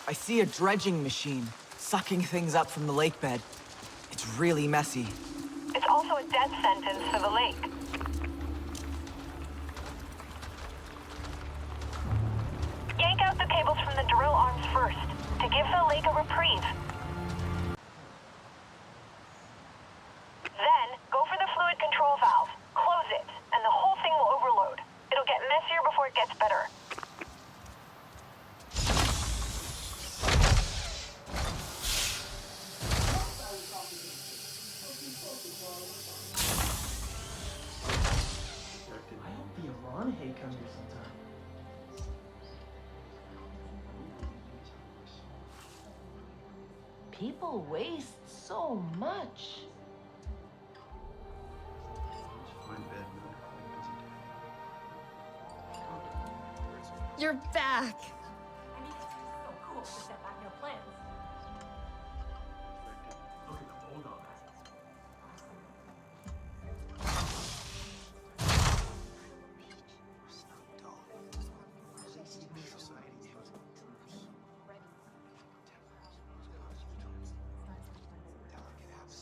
I see a dredging machine, sucking things up from the lake bed. It's really messy. It's also a death sentence for the lake. Yank out the cables from the drill arms first, to give the lake a reprieve. Then, go for the fluid control valve. Close it, and the whole thing will overload. It'll get messier before it gets better. I hope the Iran comes here sometime. People waste so much. You're back. I mean, it's just so cool to set back your plans. Look at the old on that.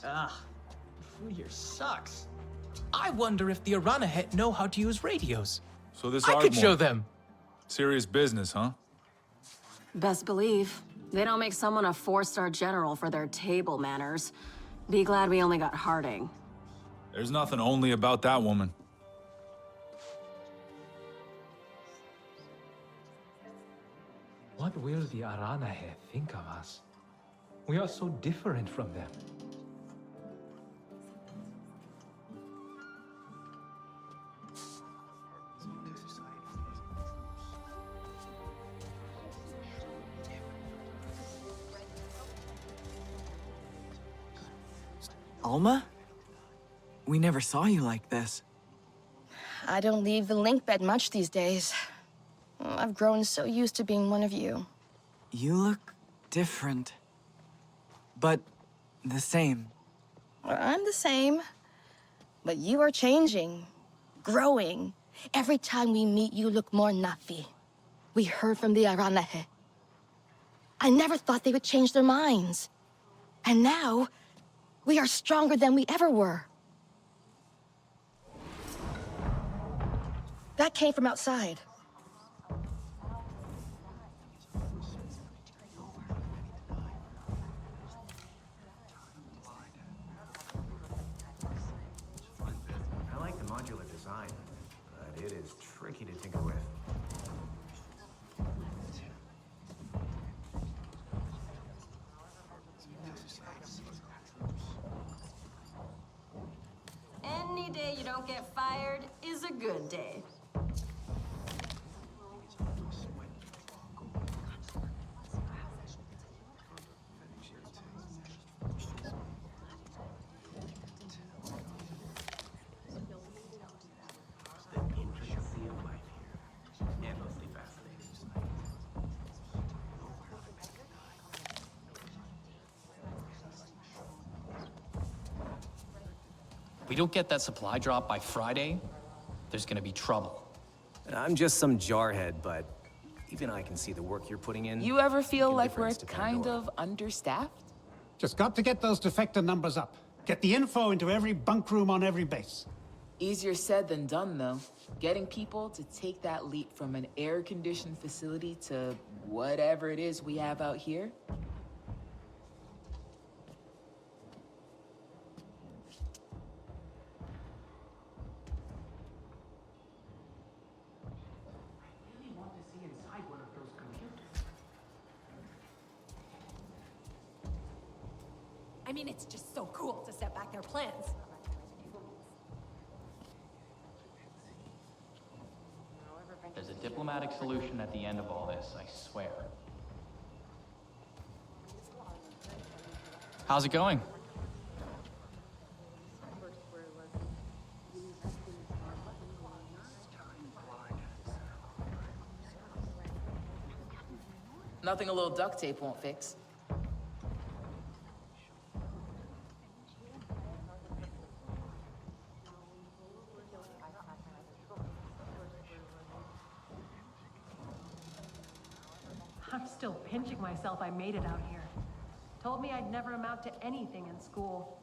Ah, food here sucks. I wonder if the Aranahet know how to use radios. So this I could Ardmore, show them. serious business, huh? Best believe. They don't make someone a 4-star general for their table manners. Be glad we only got Harding. There's nothing only about that woman. What will the Aranahe think of us? We are so different from them. Alma? We never saw you like this. I don't leave the link bed much these days. I've grown so used to being one of you. You look different. But the same. Well, I'm the same. But you are changing, growing. Every time we meet, you look more Nafi. We heard from the Aranahe. I never thought they would change their minds. And now, we are stronger than we ever were. That came from outside. I like the modular design, but it is tricky to tinker with. Any day you don't get fired is a good day. The intricacy of life here. Endlessly fascinating. If we don't get that supply drop by Friday, there's gonna be trouble. I'm just some jarhead, but even I can see the work you're putting in. You ever feel making a like we're difference to kind Pandora. of understaffed? Just got to get those defector numbers up. Get the info into every bunk room on every base. Easier said than done, though. Getting people to take that leap from an air-conditioned facility to whatever it is we have out here. I mean, it's just so cool to set back their plans. There's a diplomatic solution at the end of all this, I swear. How's it going? Nothing a little duct tape won't fix. I'm still pinching myself I made it out here. Told me I'd never amount to anything in school.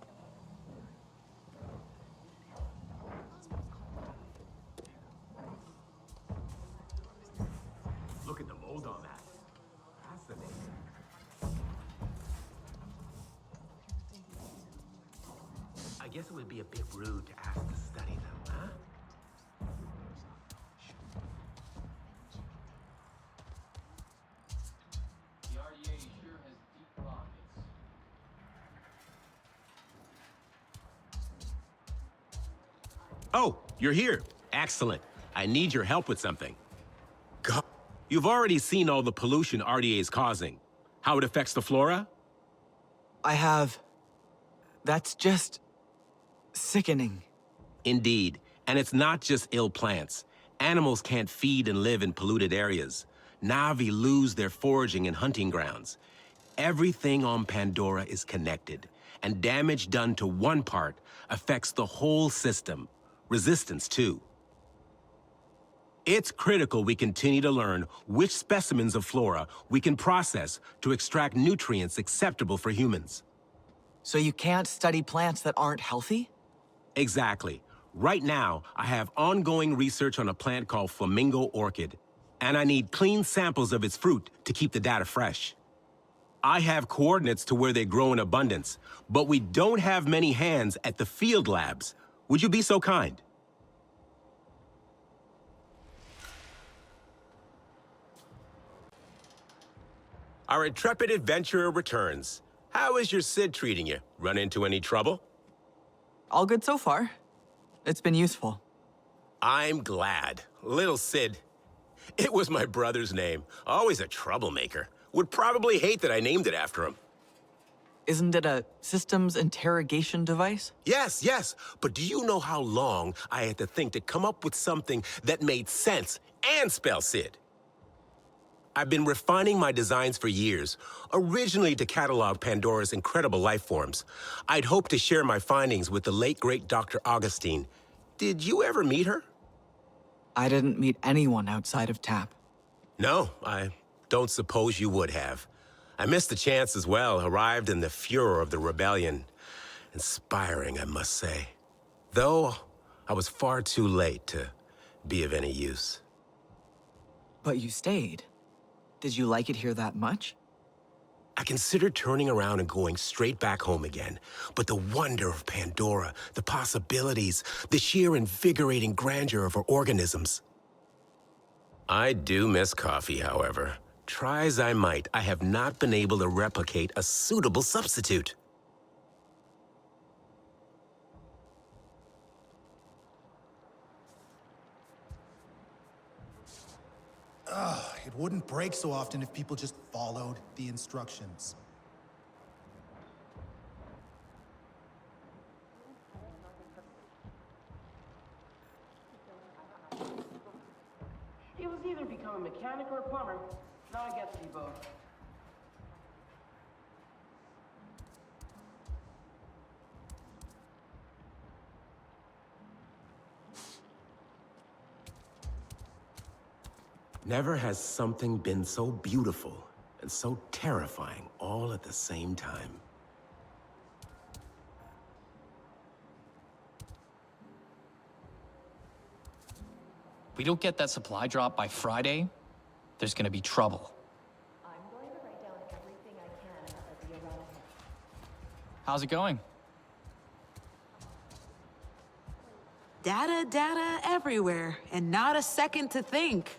Look at the mold on that. Fascinating. I guess it would be a bit rude to ask to study them, huh? The RDA sure has deep pockets. Oh, you're here. Excellent. I need your help with something. God, you've already seen all the pollution RDA is causing. How it affects the flora? I have. That's just sickening. Indeed. And it's not just ill plants. Animals can't feed and live in polluted areas. Na'vi lose their foraging and hunting grounds. Everything on Pandora is connected, and damage done to one part affects the whole system. Resistance, too. It's critical we continue to learn which specimens of flora we can process to extract nutrients acceptable for humans. So you can't study plants that aren't healthy? Exactly. Right now, I have ongoing research on a plant called flamingo orchid, and I need clean samples of its fruit to keep the data fresh. I have coordinates to where they grow in abundance, but we don't have many hands at the field labs. Would you be so kind? Our intrepid adventurer returns. How is your Sid treating you? Run into any trouble? All good so far. It's been useful. I'm glad. Little Sid. It was my brother's name. Always a troublemaker. Would probably hate that I named it after him. Isn't it a systems interrogation device? Yes, yes. But do you know how long I had to think to come up with something that made sense and spell Sid? I've been refining my designs for years, originally to catalog Pandora's incredible life forms. I'd hoped to share my findings with the late, great Dr. Augustine. Did you ever meet her? I didn't meet anyone outside of TAP. No, I don't suppose you would have. I missed the chance as well, arrived in the furor of the rebellion. Inspiring, I must say. Though, I was far too late to be of any use. But you stayed. Did you like it here that much? I considered turning around and going straight back home again. But the wonder of Pandora, the possibilities, the sheer invigorating grandeur of her organisms. I do miss coffee, however. Try as I might, I have not been able to replicate a suitable substitute. It wouldn't break so often if people just followed the instructions. It was either become a mechanic or a plumber. Now I get to be both. Never has something been so beautiful and so terrifying all at the same time. If we don't get that supply drop by Friday, there's gonna be trouble. I'm going to write down everything I can about the Arana. How's it going? Data, data everywhere, and not a second to think.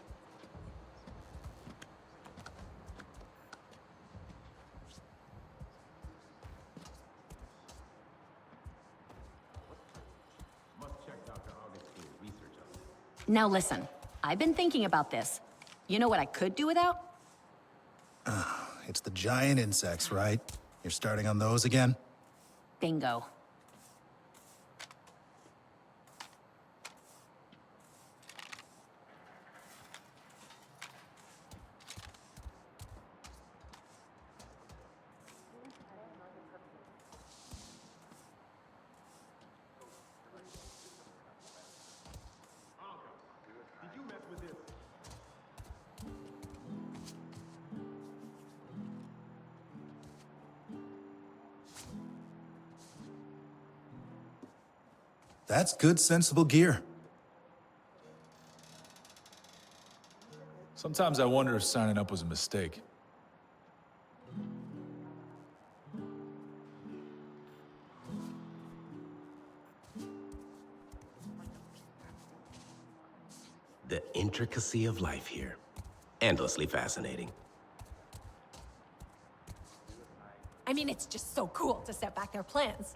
Now listen, I've been thinking about this. You know what I could do without? It's the giant insects, right? You're starting on those again? Bingo. That's good, sensible gear. Sometimes I wonder if signing up was a mistake. The intricacy of life here. Endlessly fascinating. I mean, it's just so cool to set back their plans.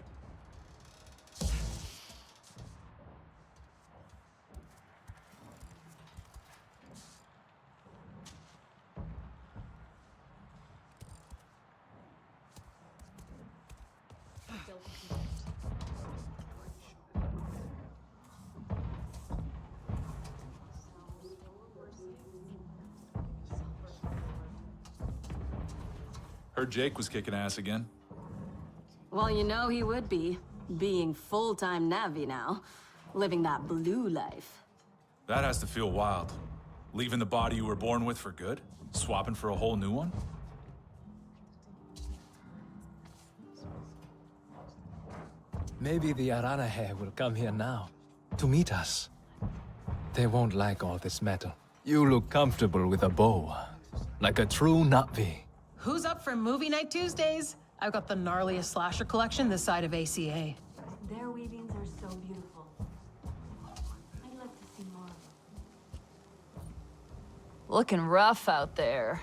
Heard Jake was kicking ass again. Well, you know he would be, being full-time Navi now, living that blue life. That has to feel wild. Leaving the body you were born with for good? Swapping for a whole new one? Maybe the Aranahe will come here now, to meet us. They won't like all this metal. You look comfortable with a bow, like a true Navi. Who's up for movie night Tuesdays? I've got the gnarliest slasher collection this side of ACA. Their weavings are so beautiful. I'd like to see more of them. Looking rough out there.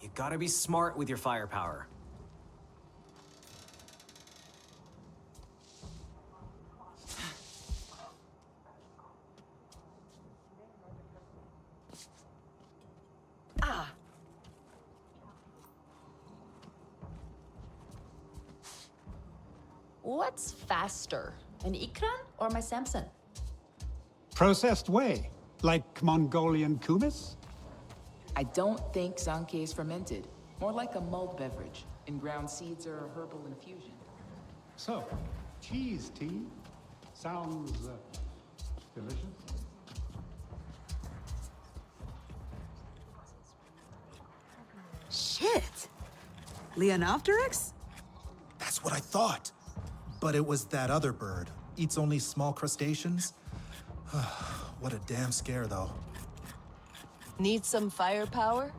You gotta be smart with your firepower. What's faster, an Ikran or my Samson? Processed whey, like Mongolian kumis? I don't think Zanke is fermented. More like a mulled beverage, in ground seeds or a herbal infusion. So, cheese tea sounds delicious. Shit! Leonopteryx? That's what I thought. But it was that other bird. Eats only small crustaceans. What a damn scare, though. Need some firepower?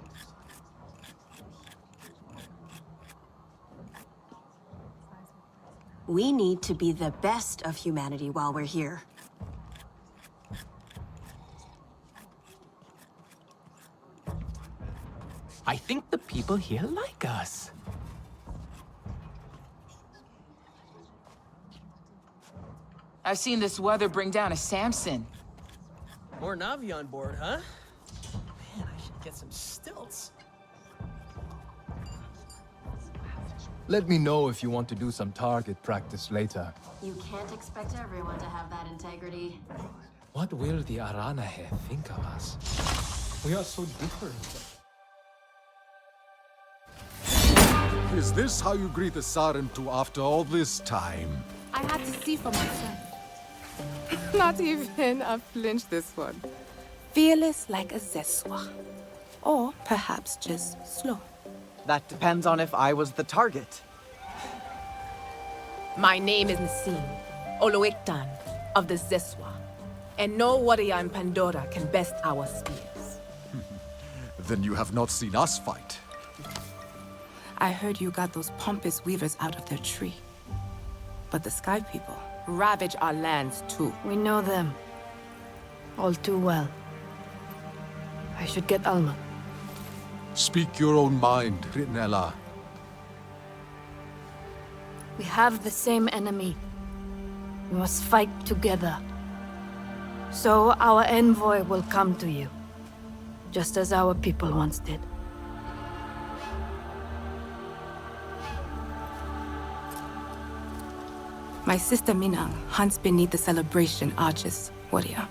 We need to be the best of humanity while we're here. I think the people here like us. I've seen this weather bring down a Samson. More Navi on board, huh? Man, I should get some stilts. Let me know if you want to do some target practice later. You can't expect everyone to have that integrity. What will the Aranahe think of us? We are so different. Is this how you greet the Sarentu after all this time? I had to see for myself. Not even a flinch this one. Fearless like a Zeswa. Or perhaps just slow. That depends on if I was the target. My name is Nassim, Oloiktan of the Zeswa. And no warrior in Pandora can best our spears. Then you have not seen us fight. I heard you got those pompous weavers out of their tree. But the Sky People ravage our lands too. We know them. All too well. I should get Alma. Speak your own mind, Ritnella. We have the same enemy. We must fight together. So our envoy will come to you. Just as our people once did. My sister Minang hunts beneath the celebration arches, warrior.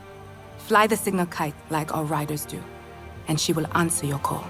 Fly the signal kite like our riders do, and she will answer your call.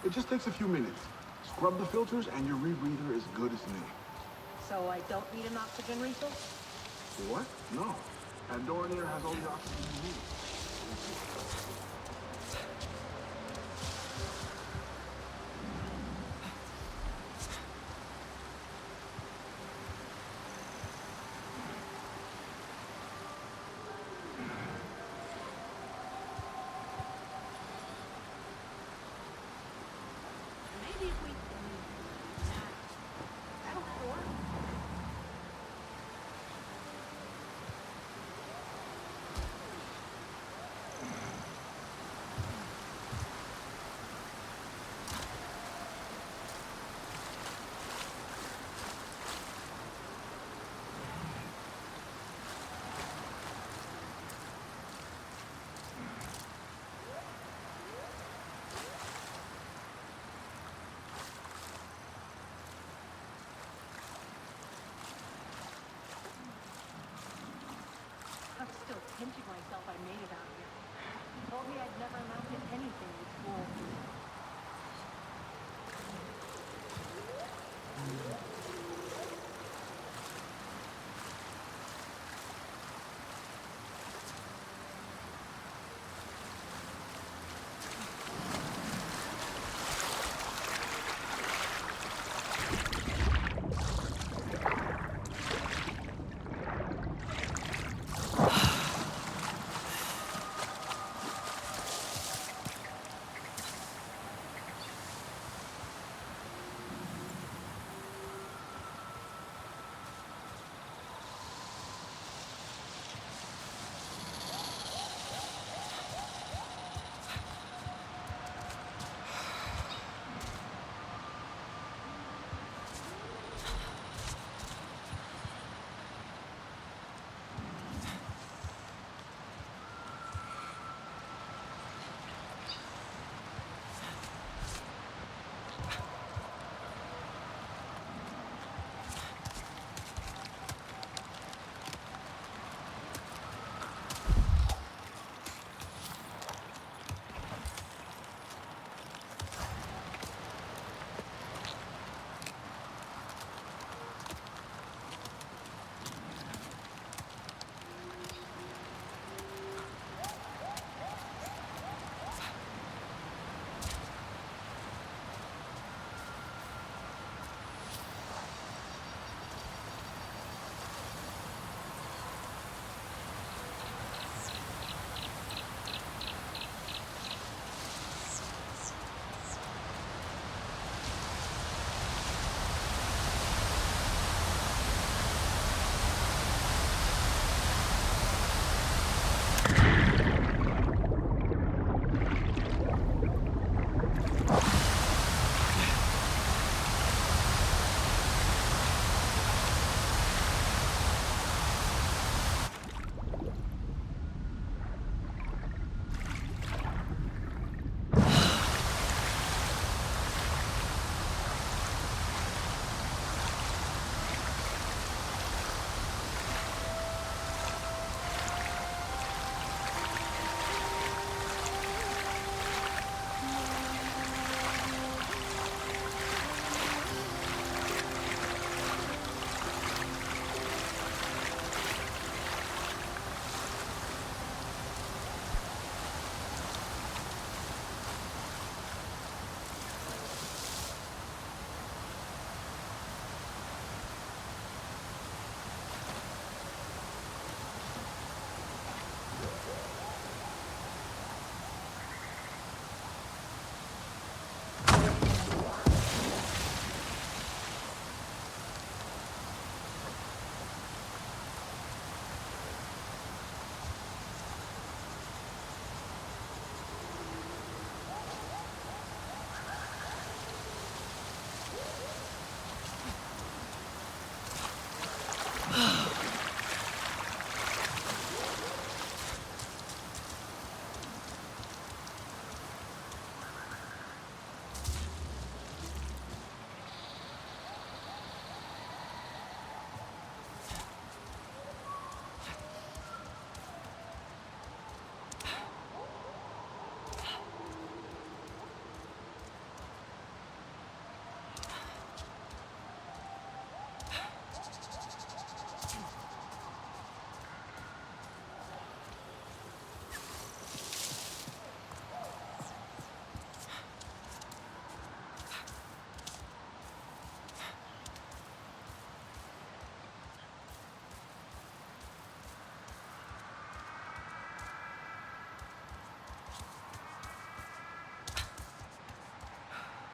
It just takes a few minutes. Scrub the filters and your rebreather is good as new. So I don't need an oxygen refill? What? No. Pandoran Air has all the oxygen you need.